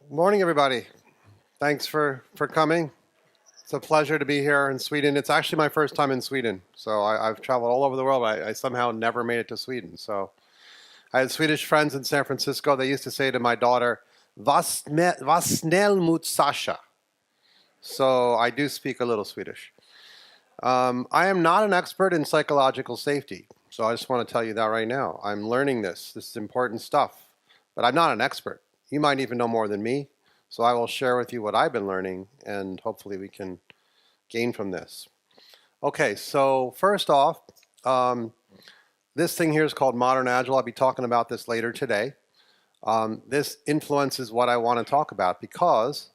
Morning, everybody. Thanks for coming. It's a pleasure to be here in Sweden. It's actually my first time in Sweden. So I've traveled all over the world. I somehow never made it to Sweden. So I had Swedish friends in San Francisco. They used to say to my daughter, "Was snäll mot Sasha." So I do speak a little Swedish. I am not an expert in psychological safety. So I just want to tell you that right now. I'm learning this. This is important stuff. But I'm not an expert. You might even know more than me. So I will share with you what I've been learning, and hopefully we can gain from this. Okay, so first off, this thing here is called Modern Agile. I'll be talking about this later today. This influences what I want to talk about because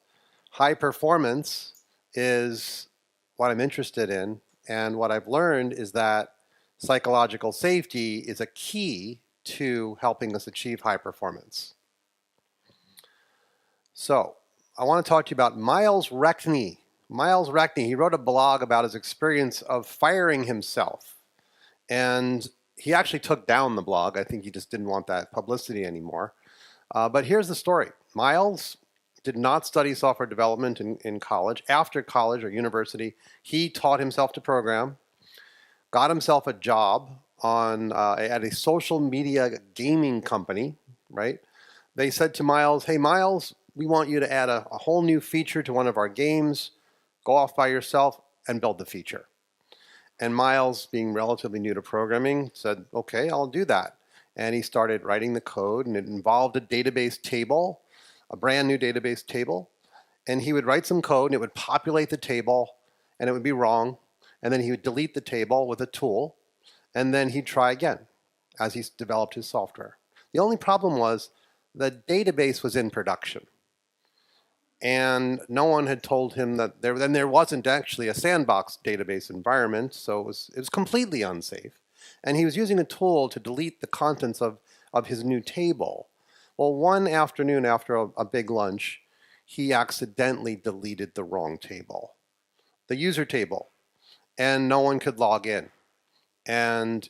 high performance is what I'm interested in, and what I've learned is that psychological safety is a key to helping us achieve high performance. So I want to talk to you about Miles Reckney. Miles Reckney, he wrote a blog about his experience of firing himself. And he actually took down the blog. I think he just didn't want that publicity anymore. But here's the story. Miles did not study software development in college. After college or university, he taught himself to program, got himself a job at a social media gaming company, right? They said to Miles, "Hey, Miles, we want you to add a whole new feature to one of our games. Go off by yourself and build the feature." And Miles, being relatively new to programming, said, "Okay, I'll do that." And he started writing the code, and it involved a database table, a brand new database table. And he would write some code, and it would populate the table, and it would be wrong. And then he would delete the table with a tool, and then he'd try again as he developed his software. The only problem was the database was in production. And no one had told him that there wasn't actually a sandbox database environment, so it was completely unsafe. And he was using a tool to delete the contents of his new table. Well, one afternoon after a big lunch, he accidentally deleted the wrong table, the user table, and no one could log in. And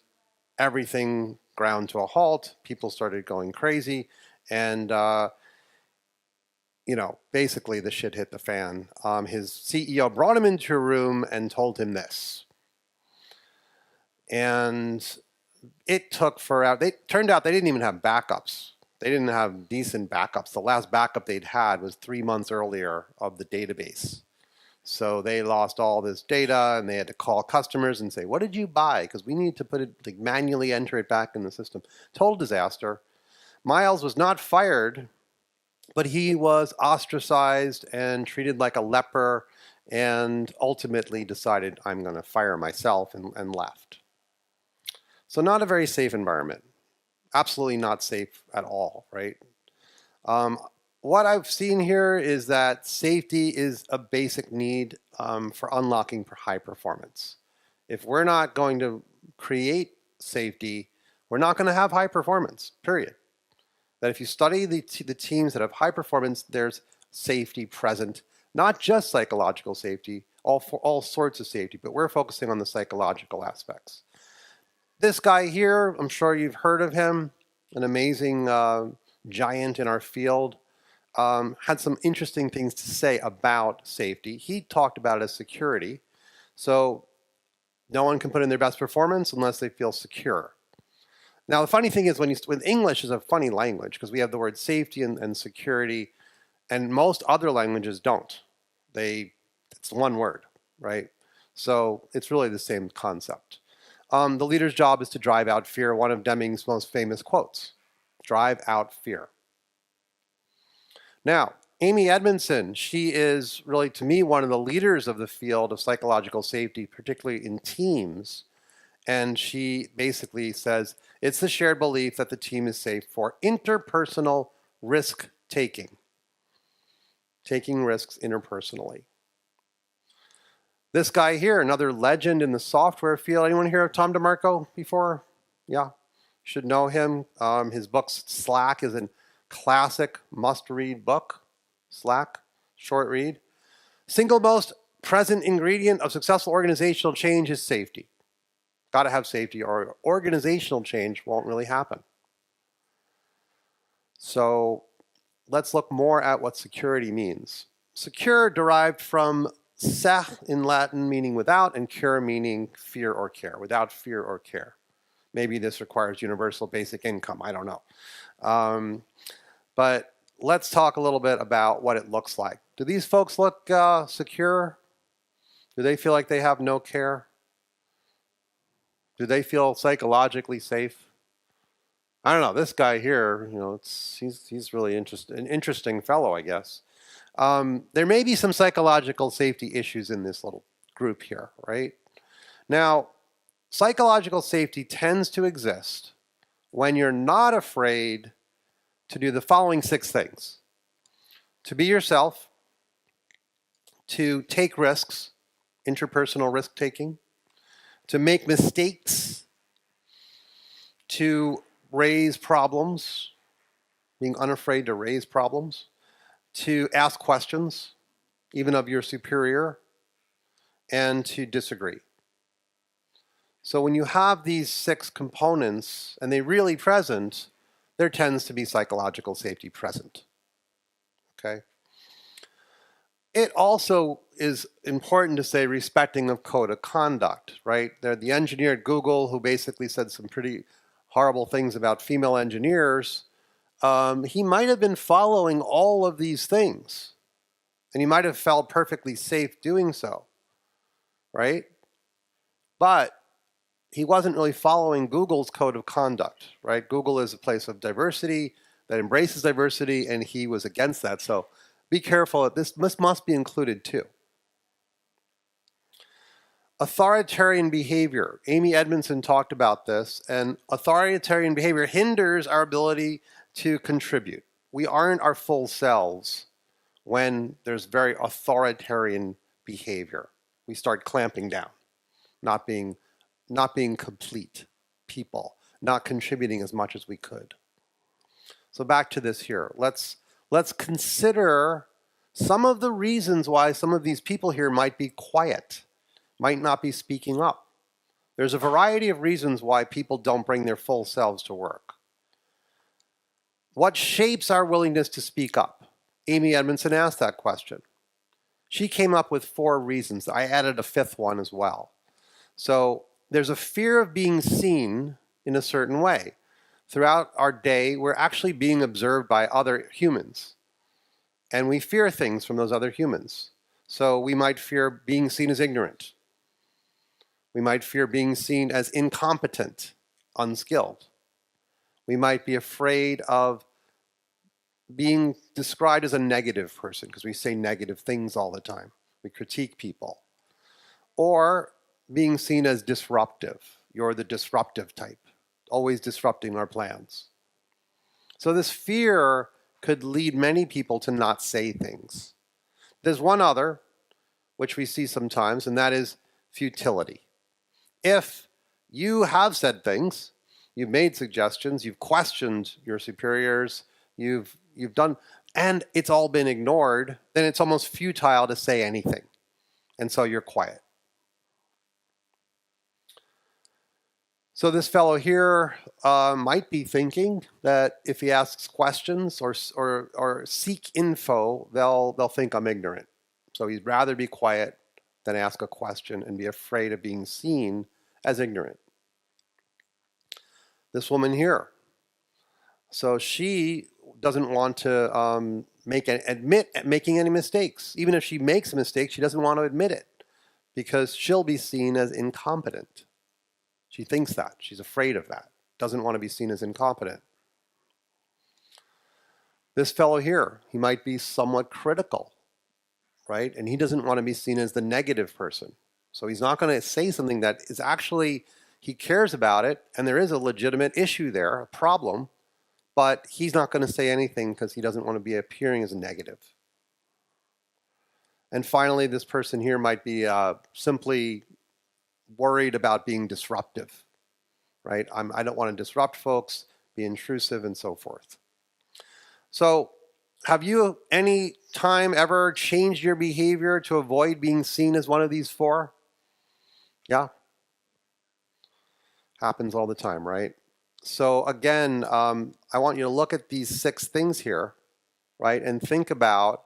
everything ground to a halt. People started going crazy, and basically the shit hit the fan. His CEO brought him into a room and told him this. And it took forever. It turned out they didn't even have backups. They didn't have decent backups. The last backup they'd had was 3 months earlier of the database. So they lost all this data, and they had to call customers and say, "What did you buy? Because we need to put it, manually enter it back in the system." Total disaster. Miles was not fired, but he was ostracized and treated like a leper, and ultimately decided, "I'm going to fire myself," and left. So not a very safe environment. Absolutely not safe at all, right? What I've seen here is that safety is a basic need for unlocking for high performance. If we're not going to create safety, we're not going to have high performance, period. That if you study the teams that have high performance, there's safety present, not just psychological safety, all sorts of safety, but we're focusing on the psychological aspects. This guy here, I'm sure you've heard of him, an amazing giant in our field, had some interesting things to say about safety. He talked about it as security. So no one can put in their best performance unless they feel secure. Now, the funny thing is when English is a funny language because we have the word safety and security, and most other languages don't. It's one word, right? So it's really the same concept. The leader's job is to drive out fear. One of Deming's most famous quotes, "Drive out fear." Now, Amy Edmondson, she is really, to me, one of the leaders of the field of psychological safety, particularly in teams. And she basically says, it's the shared belief that the team is safe for interpersonal risk taking risks interpersonally. This guy here, another legend in the software field. Anyone hear of Tom DeMarco before? Yeah, should know him. His book Slack is a classic must-read book. Slack, short read. Single most present ingredient of successful organizational change is safety. Got to have safety, or organizational change won't really happen. So let's look more at what security means. Secure derived from se in Latin, meaning without, and cure meaning fear or care, without fear or care. Maybe this requires universal basic income, I don't know. But let's talk a little bit about what it looks like. Do these folks look secure? Do they feel like they have no care? Do they feel psychologically safe? I don't know. This guy here, he's really an interesting fellow, I guess. There may be some psychological safety issues in this little group here, right? Now, psychological safety tends to exist when you're not afraid to do the following 6 things: to be yourself, to take risks, interpersonal risk taking, to make mistakes, to raise problems, being unafraid to raise problems, to ask questions, even of your superior, and to disagree. So when you have these 6 components and they're really present, there tends to be psychological safety present. Okay? It also is important to say respecting of code of conduct, right? The engineer at Google who basically said some pretty horrible things about female engineers, he might have been following all of these things, and he might have felt perfectly safe doing so, right? But he wasn't really following Google's code of conduct, right? Google is a place of diversity that embraces diversity, and he was against that. So be careful. This must be included too. Authoritarian behavior. Amy Edmondson talked about this, and authoritarian behavior hinders our ability to contribute. We aren't our full selves when there's very authoritarian behavior. We start clamping down, not being complete people, not contributing as much as we could. So back to this here. Let's consider some of the reasons why some of these people here might be quiet, might not be speaking up. There's a variety of reasons why people don't bring their full selves to work. What shapes our willingness to speak up? Amy Edmondson asked that question. She came up with 4 reasons. I added a 5th one as well. So there's a fear of being seen in a certain way. Throughout our day, we're actually being observed by other humans. And we fear things from those other humans. So we might fear being seen as ignorant. We might fear being seen as incompetent, unskilled. We might be afraid of being described as a negative person because we say negative things all the time. We critique people. Or being seen as disruptive. You're the disruptive type, always disrupting our plans. So this fear could lead many people to not say things. There's one other, which we see sometimes, and that is futility. If you have said things, you've made suggestions, you've questioned your superiors, you've done, and it's all been ignored, then it's almost futile to say anything. And so you're quiet. So this fellow here might be thinking that if he asks questions or seek info, they'll think I'm ignorant. So he'd rather be quiet than ask a question and be afraid of being seen as ignorant. This woman here. So she doesn't want to admit making any mistakes. Even if she makes a mistake, she doesn't want to admit it because she'll be seen as incompetent. She thinks that. She's afraid of that. Doesn't want to be seen as incompetent. This fellow here, he might be somewhat critical, right? And he doesn't want to be seen as the negative person. So he's not going to say something that is actually, he cares about it, and there is a legitimate issue there, a problem, but he's not going to say anything because he doesn't want to be appearing as a negative. And finally, this person here might be simply worried about being disruptive, right? I don't want to disrupt folks, be intrusive, and so forth. So have you any time ever changed your behavior to avoid being seen as one of these 4? Yeah. Happens all the time, right? So again, I want you to look at these 6 things here, right? And think about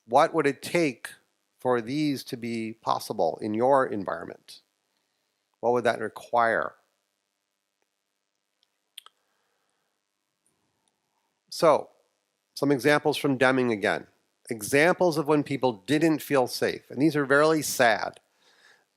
what would it take for these to be possible in your environment? What would that require? So, some examples from Deming again. Examples of when people didn't feel safe. And these are very sad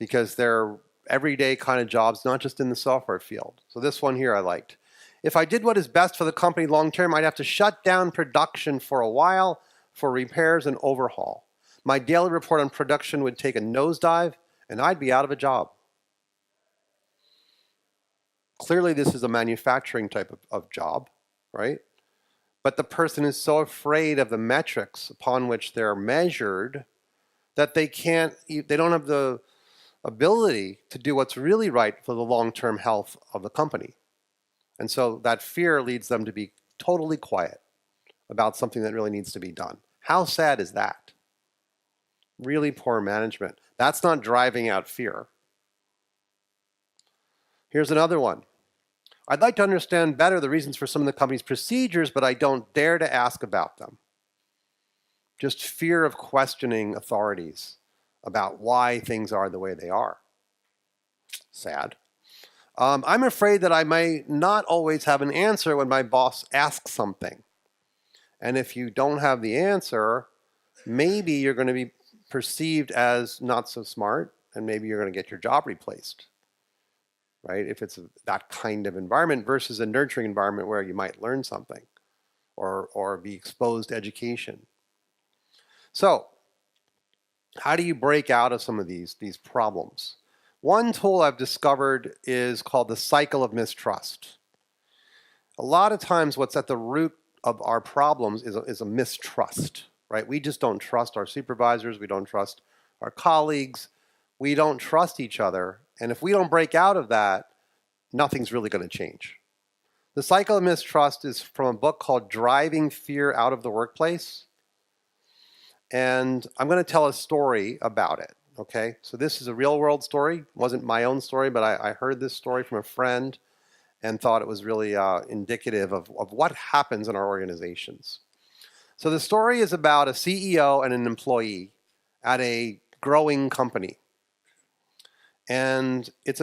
because they're everyday kind of jobs, not just in the software field. So this one here I liked. If I did what is best for the company long term, I'd have to shut down production for a while for repairs and overhaul. My daily report on production would take a nosedive and I'd be out of a job. Clearly this is a manufacturing type of job, right? But the person is so afraid of the metrics upon which they're measured that they don't have the ability to do what's really right for the long-term health of the company. And so that fear leads them to be totally quiet about something that really needs to be done. How sad is that? Really poor management. That's not driving out fear. Here's another one. I'd like to understand better the reasons for some of the company's procedures, but I don't dare to ask about them. Just fear of questioning authorities about why things are the way they are. Sad. I'm afraid that I may not always have an answer when my boss asks something. And if you don't have the answer, maybe you're going to be perceived as not so smart, and maybe you're going to get your job replaced. Right? If it's that kind of environment versus a nurturing environment where you might learn something or be exposed to education. So, how do you break out of some of these problems? One tool I've discovered is called the cycle of mistrust. A lot of times what's at the root of our problems is a mistrust, right? We just don't trust our supervisors, we don't trust our colleagues, we don't trust each other. And if we don't break out of that, nothing's really going to change. The cycle of mistrust is from a book called Driving Fear Out of the Workplace. And I'm going to tell a story about it, okay? So this is a real world story. It wasn't my own story, but I heard this story from a friend and thought it was really indicative of what happens in our organizations. So the story is about a CEO and an employee at a growing company. And it's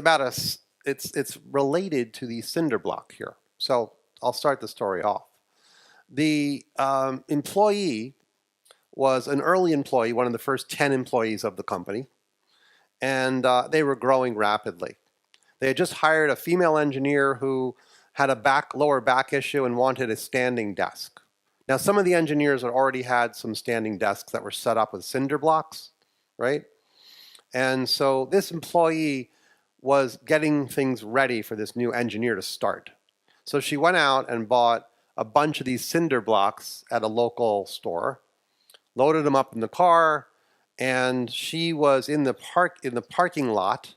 related to the cinder block here. So I'll start the story off. The employee was an early employee, one of the first 10 employees of the company, and they were growing rapidly. They had just hired a female engineer who had a lower back issue and wanted a standing desk. Now, some of the engineers had already had some standing desks that were set up with cinder blocks, right? And so this employee was getting things ready for this new engineer to start. So she went out and bought a bunch of these cinder blocks at a local store, loaded them up in the car, and she was in the parking lot,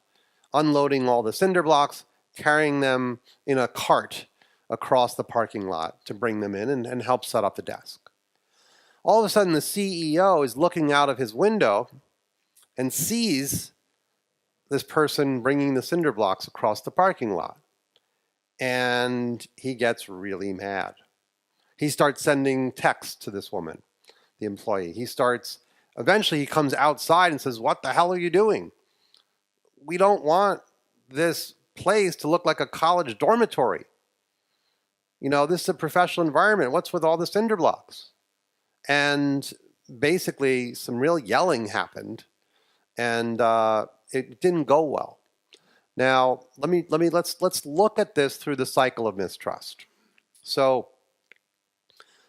unloading all the cinder blocks, carrying them in a cart across the parking lot to bring them in and help set up the desk. All of a sudden, the CEO is looking out of his window and sees this person bringing the cinder blocks across the parking lot. And he gets really mad. He starts sending texts to this woman, the employee. Eventually he comes outside and says, "What the hell are you doing? We don't want this place to look like a college dormitory. You know, this is a professional environment. What's with all the cinder blocks?" And basically some real yelling happened. And it didn't go well. Now, let's look at this through the cycle of mistrust. So,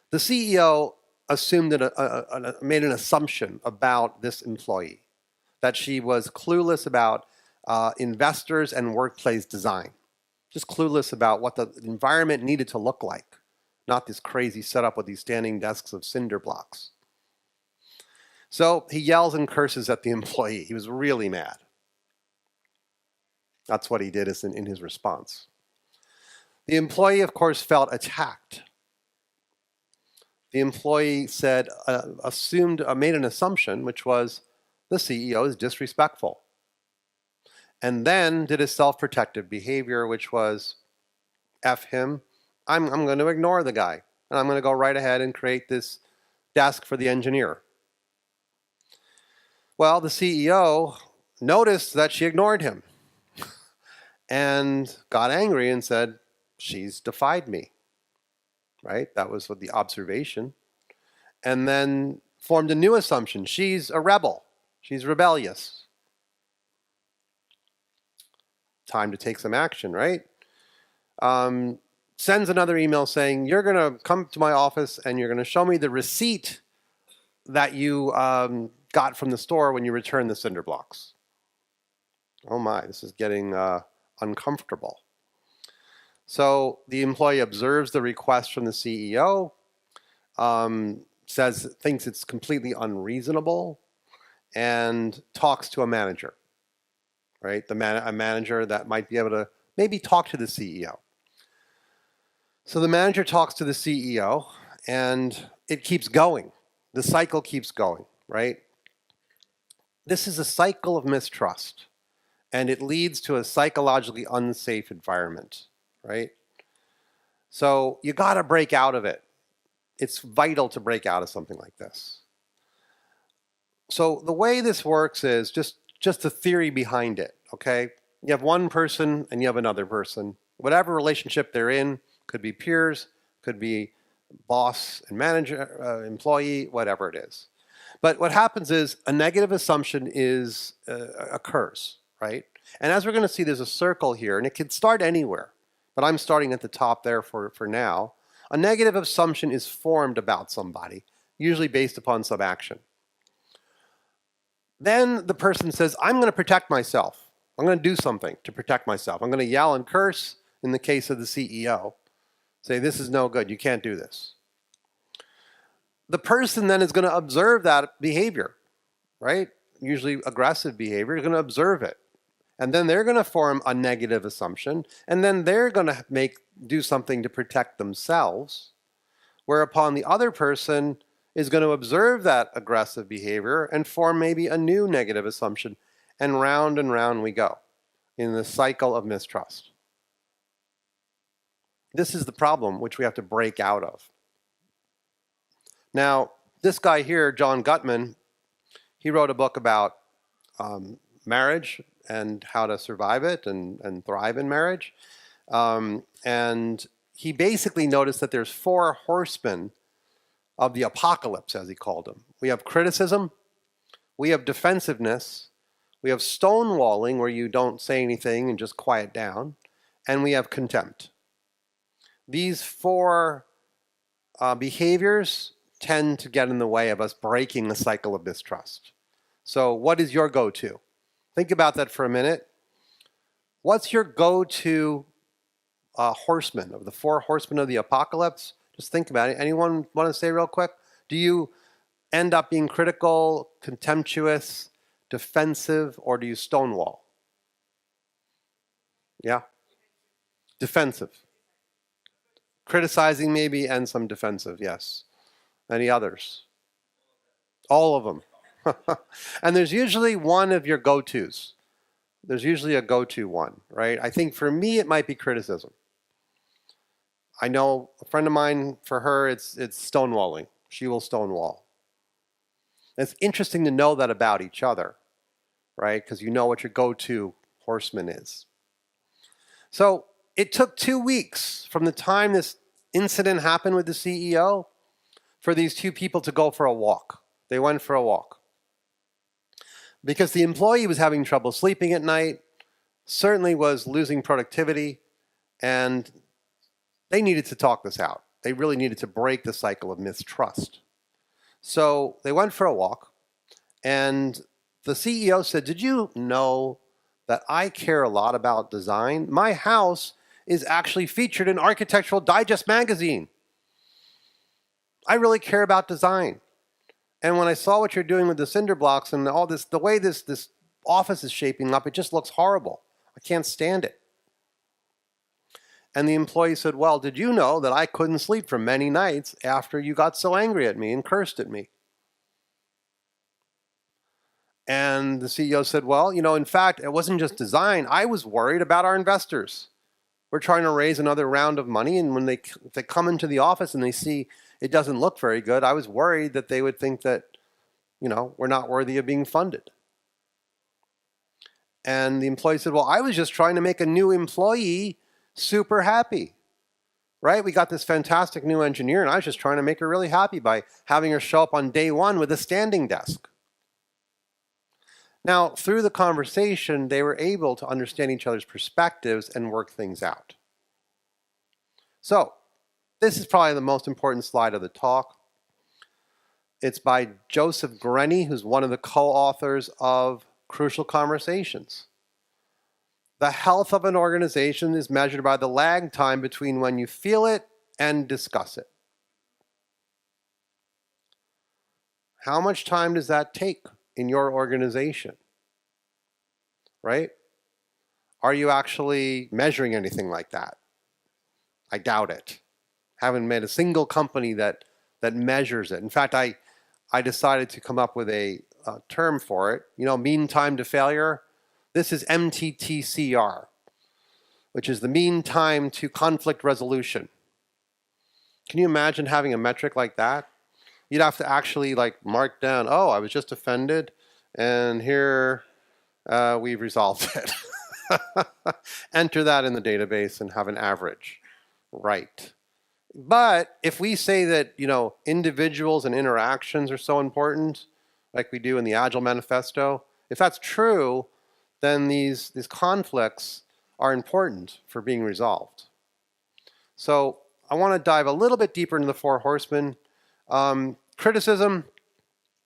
the CEO assumed made an assumption about this employee, that she was clueless about investors and workplace design, just clueless about what the environment needed to look like, not this crazy setup with these standing desks of cinder blocks. So he yells and curses at the employee. He was really mad. That's what he did in his response. The employee, of course, felt attacked. The employee made an assumption, which was the CEO is disrespectful. And then did a self-protective behavior, which was, F him, I'm going to ignore the guy. and I'm going to go right ahead and create this desk for the engineer. Well, the CEO noticed that she ignored him and got angry and said, she's defied me, right? That was what the observation. And then formed a new assumption. She's a rebel. She's rebellious. Time to take some action, right? Sends another email saying, you're going to come to my office and you're going to show me the receipt that you got from the store when you returned the cinder blocks. Oh my, this is getting uncomfortable. So the employee observes the request from the CEO, thinks it's completely unreasonable, and talks to a manager, right? A manager that might be able to maybe talk to the CEO. So the manager talks to the CEO, and it keeps going. The cycle keeps going, right? This is a cycle of mistrust, and it leads to a psychologically unsafe environment, right? So you got to break out of it. It's vital to break out of something like this. So the way this works is just the theory behind it, okay? You have one person and you have another person. Whatever relationship they're in, could be peers, could be boss and manager, employee, whatever it is. But what happens is a negative assumption occurs, right? And as we're going to see, there's a circle here, and it can start anywhere. But I'm starting at the top there for now. A negative assumption is formed about somebody, usually based upon some action. Then the person says, I'm going to protect myself. I'm going to do something to protect myself. I'm going to yell and curse, in the case of the CEO. Say, this is no good. You can't do this. The person then is going to observe that behavior, right? Usually aggressive behavior. Is going to observe it. And then they're going to form a negative assumption. And then they're going to do something to protect themselves. Whereupon the other person is going to observe that aggressive behavior and form maybe a new negative assumption. And round we go in the cycle of mistrust. This is the problem which we have to break out of. Now, this guy here, John Gottman, he wrote a book about marriage and how to survive it and thrive in marriage. And he basically noticed that there's 4 horsemen of the apocalypse, as he called them. We have criticism, we have defensiveness, we have stonewalling, where you don't say anything and just quiet down, and we have contempt. These 4 behaviors tend to get in the way of us breaking the cycle of mistrust. So what is your go-to? Think about that for a minute. What's your go-to horseman of the 4 horsemen of the apocalypse? Just think about it. Anyone want to say real quick? Do you end up being critical, contemptuous, defensive, or do you stonewall? Yeah? Defensive. Criticizing maybe, and some defensive, yes. Any others? All of them. And there's usually one of your go-tos. There's usually a go-to one, right? I think for me, it might be criticism. I know a friend of mine, for her, it's stonewalling. She will stonewall. It's interesting to know that about each other, right? Because you know what your go-to horseman is. So it took 2 weeks from the time this incident happened with the CEO for these 2 people to go for a walk. They went for a walk. Because the employee was having trouble sleeping at night, certainly was losing productivity, and they needed to talk this out. They really needed to break the cycle of mistrust. So they went for a walk, and the CEO said, did you know that I care a lot about design? My house is actually featured in Architectural Digest magazine. I really care about design. And when I saw what you're doing with the cinder blocks and all this, the way this office is shaping up, it just looks horrible. I can't stand it. And the employee said, well, did you know that I couldn't sleep for many nights after you got so angry at me and cursed at me? And the CEO said, well, in fact, it wasn't just design. I was worried about our investors. We're trying to raise another round of money, and when they come into the office and they see it doesn't look very good, I was worried that they would think that, we're not worthy of being funded. And the employee said, well, I was just trying to make a new employee super happy, right? We got this fantastic new engineer, and I was just trying to make her really happy by having her show up on day one with a standing desk. Now, through the conversation, they were able to understand each other's perspectives and work things out. So, this is probably the most important slide of the talk. It's by Joseph Grenny, who's one of the co-authors of Crucial Conversations. The health of an organization is measured by the lag time between when you feel it and discuss it. How much time does that take in your organization? Right? Are you actually measuring anything like that? I doubt it. Haven't met a single company that measures it. In fact, I decided to come up with a term for it. Mean time to failure. This is MTTCR, which is the mean time to conflict resolution. Can you imagine having a metric like that? You'd have to actually mark down, oh, I was just offended, and here we've resolved it. Enter that in the database and have an average. Right. But if we say that, individuals and interactions are so important, like we do in the Agile Manifesto, if that's true, then these conflicts are important for being resolved. So I want to dive a little bit deeper into the four horsemen. Criticism,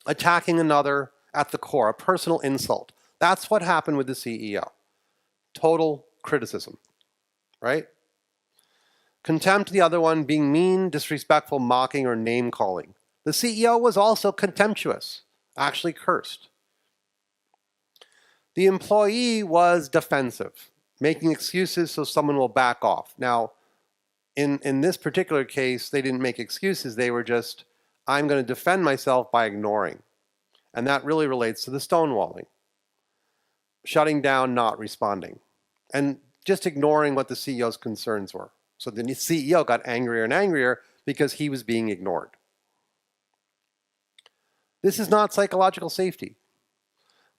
attacking another at the core, a personal insult. That's what happened with the CEO. Total criticism, right? Contempt, the other one, being mean, disrespectful, mocking, or name-calling. The CEO was also contemptuous, actually cursed. The employee was defensive, making excuses so someone will back off. Now, in this particular case, they didn't make excuses. They were just, I'm going to defend myself by ignoring. And that really relates to the stonewalling. Shutting down, not responding. And just ignoring what the CEO's concerns were. So the CEO got angrier and angrier because he was being ignored. This is not psychological safety.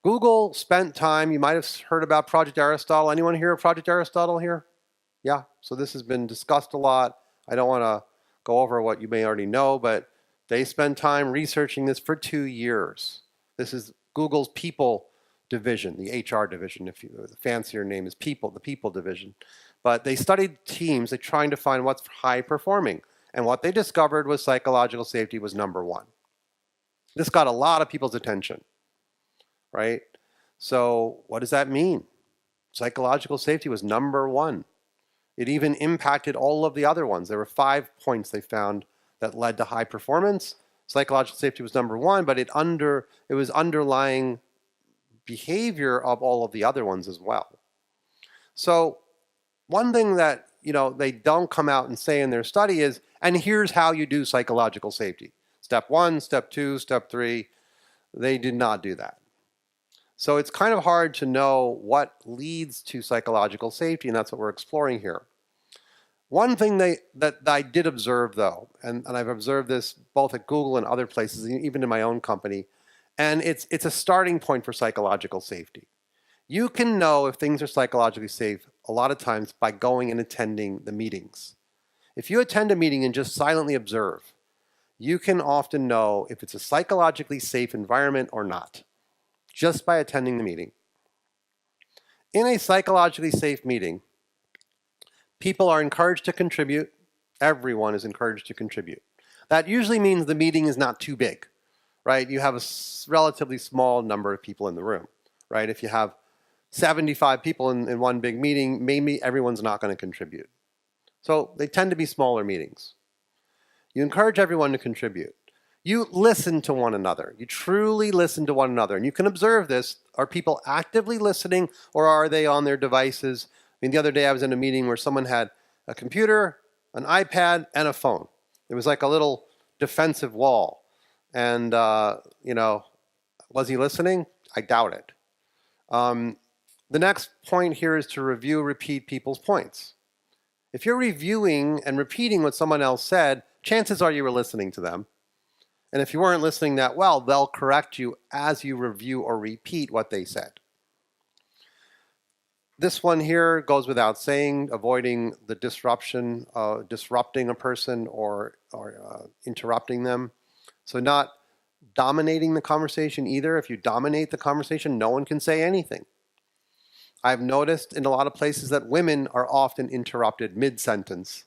Google spent time, you might have heard about Project Aristotle. Anyone hear of Project Aristotle here? Yeah, so this has been discussed a lot. I don't want to go over what you may already know, but they spent time researching this for 2 years. This is Google's people division, the HR division, the fancier name is people, the people division. But they studied teams, they're trying to find what's high performing. And what they discovered was psychological safety was number one. This got a lot of people's attention, right? So what does that mean? Psychological safety was number one. It even impacted all of the other ones. There were 5 points they found that led to high performance. Psychological safety was number one, but it was underlying behavior of all of the other ones as well. So one thing that they don't come out and say in their study is, and here's how you do psychological safety. Step 1, step 2, step 3. They did not do that. So it's kind of hard to know what leads to psychological safety, and that's what we're exploring here. One thing that I did observe, though, and I've observed this both at Google and other places, even in my own company, and it's a starting point for psychological safety. You can know if things are psychologically safe a lot of times by going and attending the meetings. If you attend a meeting and just silently observe, you can often know if it's a psychologically safe environment or not, just by attending the meeting. In a psychologically safe meeting, people are encouraged to contribute. Everyone is encouraged to contribute. That usually means the meeting is not too big, right? You have a relatively small number of people in the room, right? If you have 75 people in one big meeting, maybe everyone's not going to contribute. So they tend to be smaller meetings. You encourage everyone to contribute. You listen to one another. You truly listen to one another. And you can observe this. Are people actively listening, or are they on their devices? I mean, the other day I was in a meeting where someone had a computer, an iPad, and a phone. It was like a little defensive wall. And, was he listening? I doubt it. The next point here is to review, repeat people's points. If you're reviewing and repeating what someone else said, chances are you were listening to them. And if you weren't listening that well, they'll correct you as you review or repeat what they said. This one here goes without saying, avoiding the disrupting a person or interrupting them. So not dominating the conversation either. If you dominate the conversation, no one can say anything. I've noticed in a lot of places that women are often interrupted mid-sentence,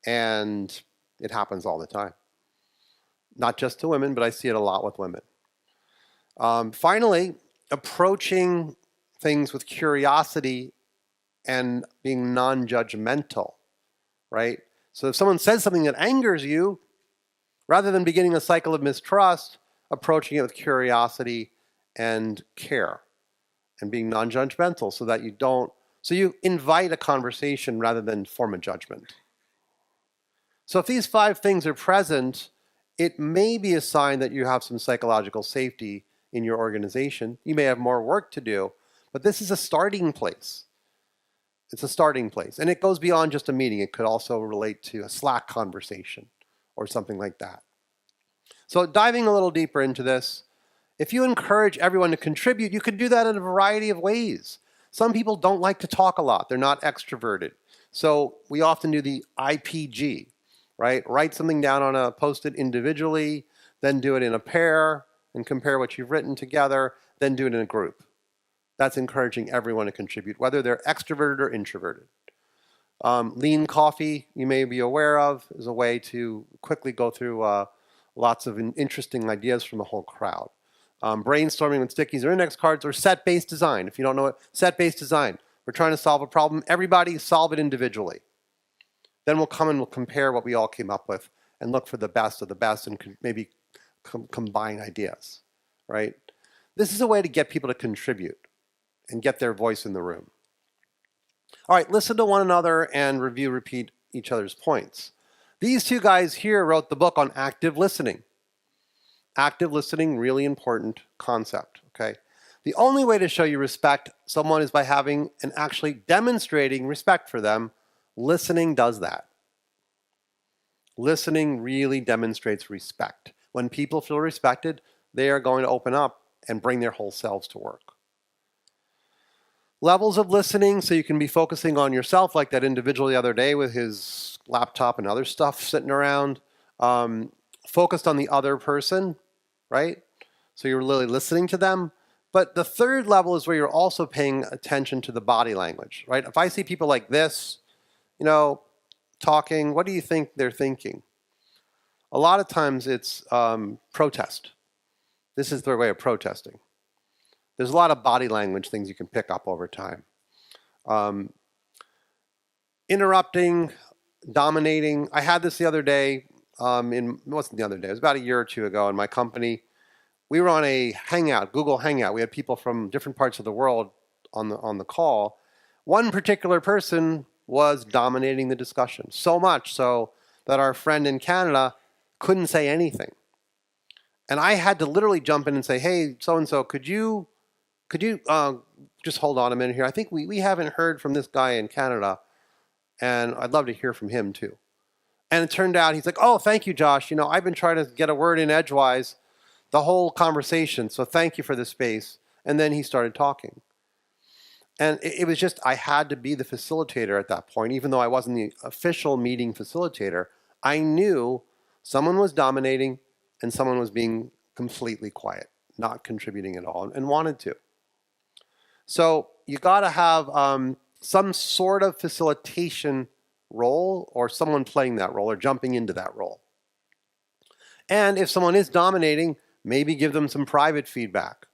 and it happens all the time. Not just to women, but I see it a lot with women. Finally, approaching things with curiosity and being non-judgmental, right? So if someone says something that angers you, rather than beginning a cycle of mistrust, approaching it with curiosity and care and being non-judgmental so that you invite a conversation rather than form a judgment. So if these 5 things are present, it may be a sign that you have some psychological safety in your organization. You may have more work to do, but this is a starting place. It's a starting place. And it goes beyond just a meeting. It could also relate to a Slack conversation or something like that. So diving a little deeper into this, if you encourage everyone to contribute, you can do that in a variety of ways. Some people don't like to talk a lot. They're not extroverted. So we often do the IPG, right? Write something down on a Post-it individually, then do it in a pair and compare what you've written together, then do it in a group. That's encouraging everyone to contribute, whether they're extroverted or introverted. Lean coffee, you may be aware of, is a way to quickly go through lots of interesting ideas from the whole crowd. Brainstorming with stickies or index cards, or set-based design. If you don't know it, set-based design. We're trying to solve a problem. Everybody solve it individually. Then we'll come and we'll compare what we all came up with and look for the best of the best and maybe combine ideas, right? This is a way to get people to contribute and get their voice in the room. All right, listen to one another and repeat each other's points. These 2 guys here wrote the book on active listening. Active listening, really important concept, okay? The only way to show you respect someone is by having and actually demonstrating respect for them. Listening does that. Listening really demonstrates respect. When people feel respected, they are going to open up and bring their whole selves to work. Levels of listening, so you can be focusing on yourself, like that individual the other day with his laptop and other stuff sitting around. Focused on the other person, right? So you're really listening to them. But the 3rd level is where you're also paying attention to the body language, right? If I see people like this, talking, what do you think they're thinking? A lot of times it's protest. This is their way of protesting. There's a lot of body language things you can pick up over time. Interrupting, dominating. I had this the other day. It wasn't the other day. It was about a year or 2 ago in my company. We were on a Hangout, Google Hangout. We had people from different parts of the world on the call. One particular person was dominating the discussion, so much so that our friend in Canada couldn't say anything. And I had to literally jump in and say, hey, so-and-so, could you just hold on a minute here? I think we haven't heard from this guy in Canada, and I'd love to hear from him too. And it turned out he's like, oh, thank you, Josh. I've been trying to get a word in edgewise the whole conversation, so thank you for the space. And then he started talking. And it was just, I had to be the facilitator at that point, even though I wasn't the official meeting facilitator. I knew someone was dominating and someone was being completely quiet, not contributing at all, and wanted to. So you got to have some sort of facilitation role, or someone playing that role or jumping into that role. And if someone is dominating, maybe give them some private feedback,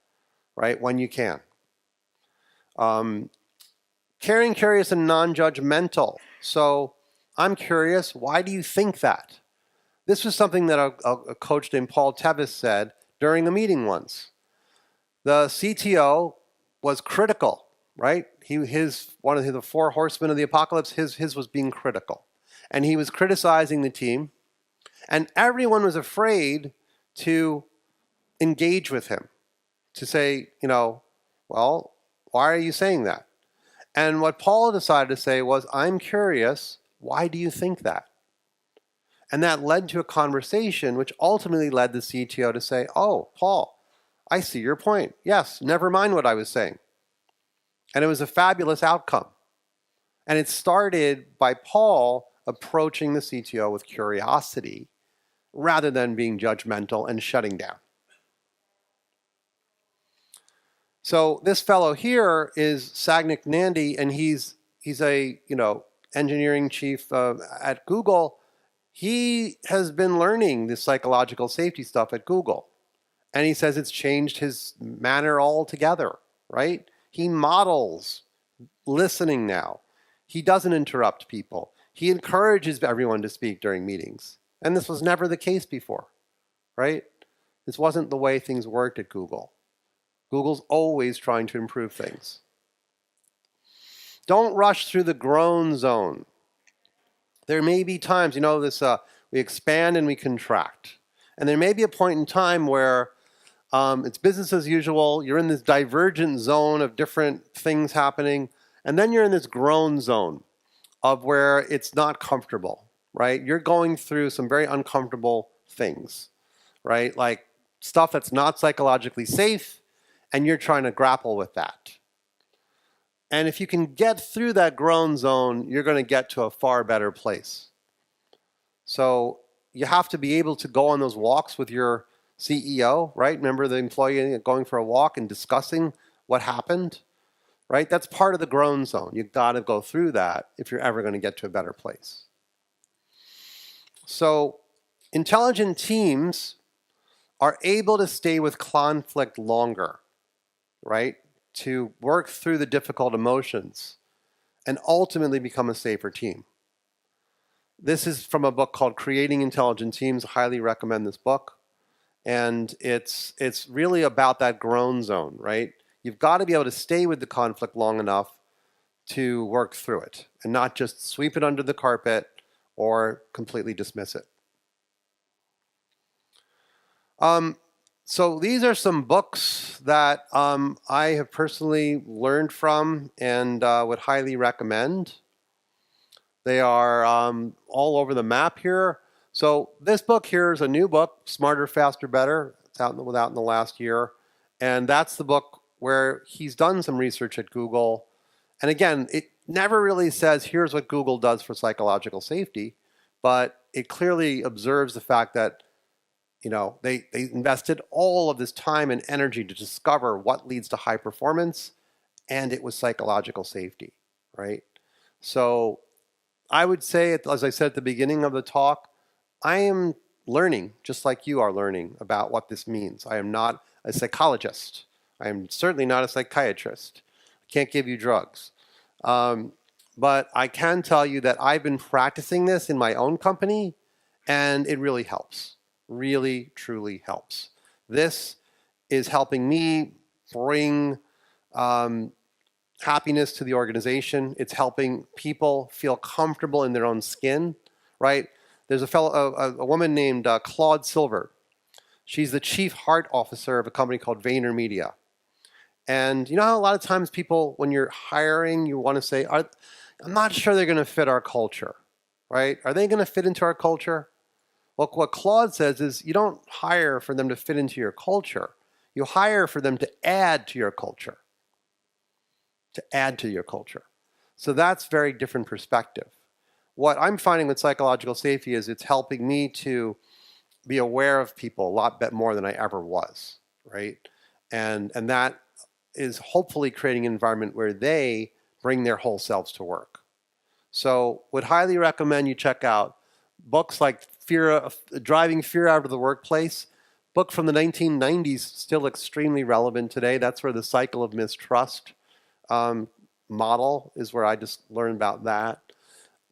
right, when you can. Caring, curious, and non-judgmental. So I'm curious, why do you think that? This was something that a coach named Paul Tevis said during a meeting once. The CTO was critical, right? One of the 4 horsemen of the apocalypse, his was being critical. And he was criticizing the team, and everyone was afraid to engage with him, to say, well, why are you saying that? And what Paul decided to say was, I'm curious, Why do you think that? And that led to a conversation which ultimately led the CTO to say, oh, Paul, I see your point. Yes, never mind what I was saying. And it was a fabulous outcome. And it started by Paul approaching the CTO with curiosity rather than being judgmental and shutting down. So this fellow here is Sagnik Nandy, and he's a engineering chief at Google. He has been learning this psychological safety stuff at Google, and he says it's changed his manner altogether. Right? He models listening now. He doesn't interrupt people. He encourages everyone to speak during meetings, and this was never the case before. Right? This wasn't the way things worked at Google. Google's always trying to improve things. Don't rush through the groan zone. There may be times, we expand and we contract. And there may be a point in time where it's business as usual. You're in this divergent zone of different things happening. And then you're in this groan zone of where it's not comfortable, right? You're going through some very uncomfortable things, right? Like stuff that's not psychologically safe, and you're trying to grapple with that. And if you can get through that groan zone, you're going to get to a far better place. So you have to be able to go on those walks with your CEO, right? Remember the employee going for a walk and discussing what happened, right? That's part of the groan zone. You've got to go through that if you're ever going to get to a better place. So intelligent teams are able to stay with conflict longer, right? To work through the difficult emotions and ultimately become a safer team. This is from a book called Creating Intelligent Teams. I highly recommend this book. And it's really about that groan zone, right? You've got to be able to stay with the conflict long enough to work through it and not just sweep it under the carpet or completely dismiss it. So these are some books that I have personally learned from and would highly recommend. They are all over the map here. So this book here is a new book, Smarter, Faster, Better. It's out in the last year. And that's the book where he's done some research at Google. And again, it never really says, here's what Google does for psychological safety, but it clearly observes the fact that they invested all of this time and energy to discover what leads to high performance, and it was psychological safety, right? So I would say, as I said at the beginning of the talk, I am learning, just like you are learning, about what this means. I am not a psychologist. I am certainly not a psychiatrist. I can't give you drugs. But I can tell you that I've been practicing this in my own company, and it really helps. Really, truly helps. This is helping me bring happiness to the organization. It's helping people feel comfortable in their own skin, right? There's a woman named Claude Silver. She's the chief heart officer of a company called VaynerMedia. And you know how a lot of times people, when you're hiring, you want to say, I'm not sure they're going to fit our culture, right? Are they going to fit into our culture? Well, what Claude says is you don't hire for them to fit into your culture. You hire for them to add to your culture. To add to your culture. So that's a very different perspective. What I'm finding with psychological safety is it's helping me to be aware of people a lot more than I ever was, right? And that is hopefully creating an environment where they bring their whole selves to work. So would highly recommend you check out books like Driving Fear Out of the Workplace, book from the 1990s, still extremely relevant today. That's where the cycle of mistrust model is where I just learned about that.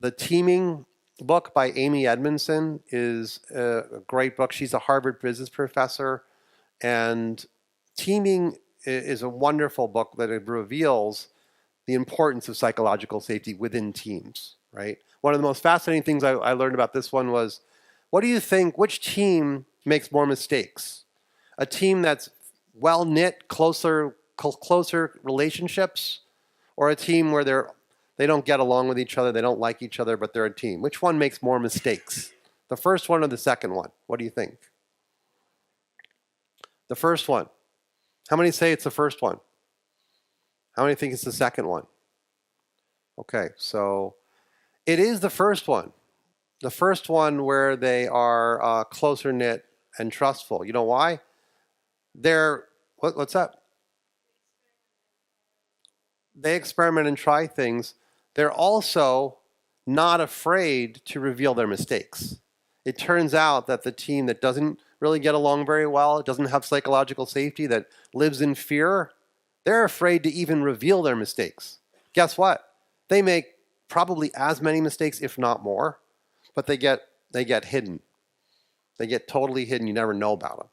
The Teaming book by Amy Edmondson is a great book. She's a Harvard business professor, and Teaming is a wonderful book that it reveals the importance of psychological safety within teams, right? One of the most fascinating things I learned about this one was, what do you think, which team makes more mistakes? A team that's well-knit, closer relationships, or a team where they're They don't get along with each other. They don't like each other, but they're a team. Which one makes more mistakes? The first one or the second one? What do you think? The first one. How many say it's the first one? How many think it's the second one? Okay, so it is the first one. The first one where they are closer knit and trustful. You know why? They're, what's that? They experiment and try things. They're also not afraid to reveal their mistakes. It turns out that the team that doesn't really get along very well, doesn't have psychological safety, that lives in fear, they're afraid to even reveal their mistakes. Guess what? They make probably as many mistakes, if not more, but they get hidden. They get totally hidden. You never know about them,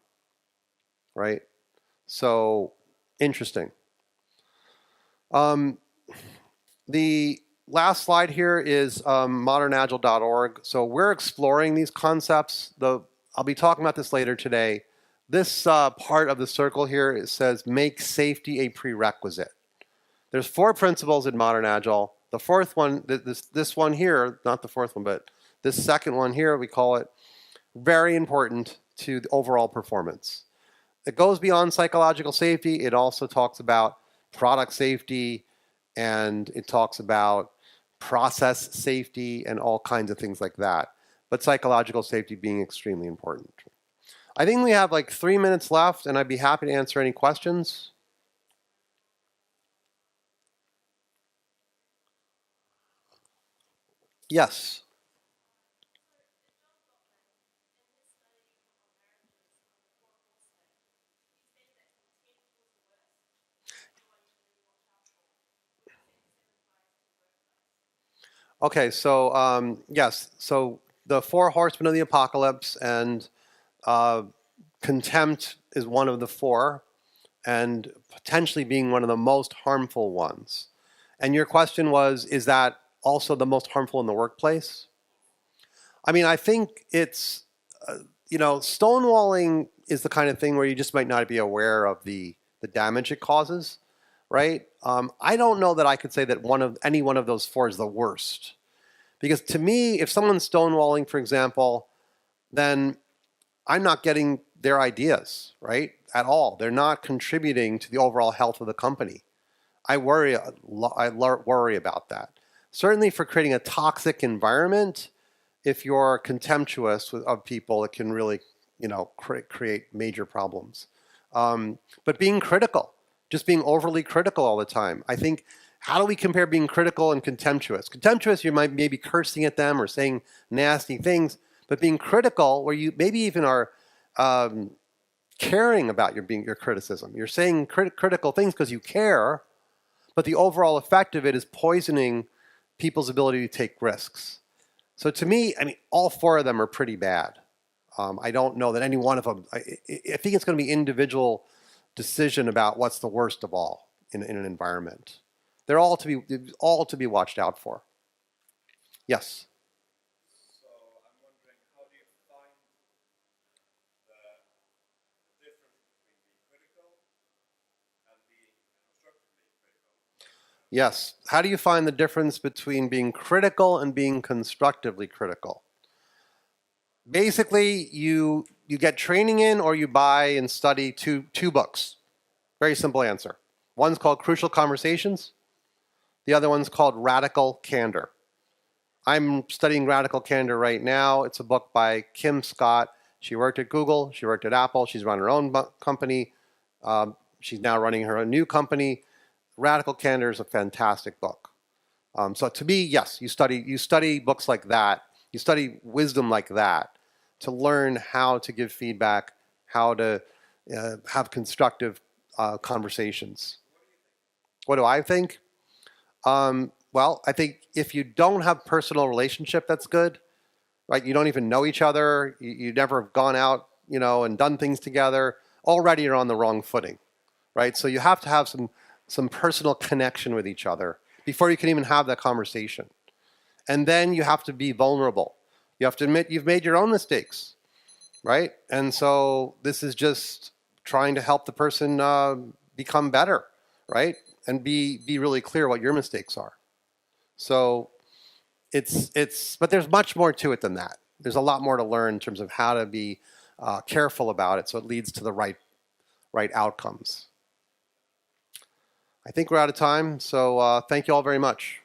right? So interesting. The last slide here is modernagile.org. So we're exploring these concepts. I'll be talking about this later today. This part of the circle here, it says make safety a prerequisite. There's 4 principles in Modern Agile. The fourth one, this one here, not the fourth one, but this second one here, we call it very important to the overall performance. It goes beyond psychological safety. It also talks about product safety, and it talks about process safety and all kinds of things like that. But psychological safety being extremely important. I think we have like 3 minutes left, and I'd be happy to answer any questions. Yes. Okay, so yes, so the 4 horsemen of the apocalypse, and contempt is one of the 4, and potentially being one of the most harmful ones. And your question was, is that also the most harmful in the workplace? I mean, I think it's, stonewalling is the kind of thing where you just might not be aware of the damage it causes, right? I don't know that I could say that any one of those 4 is the worst. Because to me, if someone's stonewalling, for example, then I'm not getting their ideas, right, at all. They're not contributing to the overall health of the company. I worry about that. Certainly for creating a toxic environment, if you're contemptuous of people, it can really, create major problems. But being critical, just being overly critical all the time. I think, how do we compare being critical and contemptuous? Contemptuous, you might maybe cursing at them or saying nasty things, but being critical, where you maybe even are caring about your criticism. You're saying critical things because you care, but the overall effect of it is poisoning people's ability to take risks. So to me, I mean, all 4 of them are pretty bad. I don't know that any one of them, I think it's going to be individual decision about what's the worst of all in an environment. They're all to be watched out for. Yes? So I'm wondering, how do you find the difference between being critical and being constructively critical? Yes. How do you find the difference between being critical and being constructively critical? Basically, you get training in, or you buy and study two books. Very simple answer. One's called Crucial Conversations. The other one's called Radical Candor. I'm studying Radical Candor right now. It's a book by Kim Scott. She worked at Google. She worked at Apple. She's run her own company. She's now running her own new company. Radical Candor is a fantastic book. So to me, yes, you study books like that. You study wisdom like that to learn how to give feedback, how to have constructive conversations. What do I think? Well, I think if you don't have personal relationship, that's good, right? You don't even know each other. You never have gone out, and done things together. Already you're on the wrong footing, right? So you have to have some personal connection with each other before you can even have that conversation. And then you have to be vulnerable. You have to admit you've made your own mistakes, right? And so this is just trying to help the person become better, right? And be really clear what your mistakes are. So but there's much more to it than that. There's a lot more to learn in terms of how to be careful about it so it leads to the right outcomes. I think we're out of time, so thank you all very much.